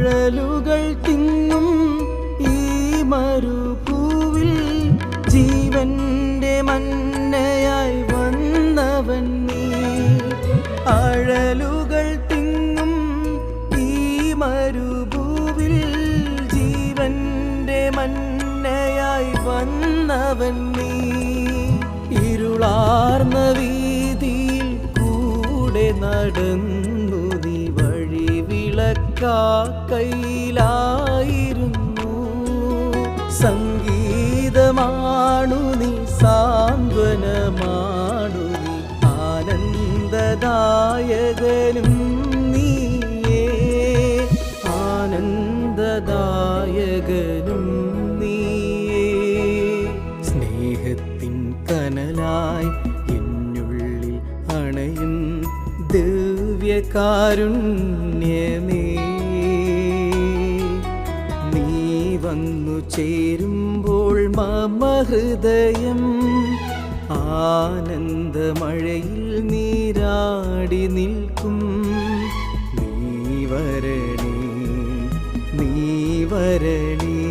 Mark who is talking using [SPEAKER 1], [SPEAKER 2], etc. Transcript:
[SPEAKER 1] ആഴലുകൾ തിങ്ങും ഈ മരുഭൂവിൽ ജീവന്റെ മന്നയായി വന്നവൻ നീ. ആഴലുകൾ തിങ്ങും ഈ മരുഭൂവിൽ ജീവന്റെ മന്നയായി വന്നവൻ നീ. ഇരുളാർന്ന വീതിയിൽ കൂടെ നടന്നു നീ, വഴി വിളക്കാ കയ്യിലായിരുന്നു. സംഗീതമാണു നീ, സാന്ത്വനമാണു നീ, ആനന്ദദായകനും നീയേ, ആനന്ദദായകനും നീയേ. സ്നേഹത്തിൻ കനലായി എന്നുള്ളിൽ അണയും ദിവ്യകാരുണ്യമേ, നീ വന്നു ചേരുമ്പോൾ മമ ഹൃദയം ആനന്ദമഴയിൽ നീരാടി നിൽക്കും. നീ വരണേ, നീ വരണേ.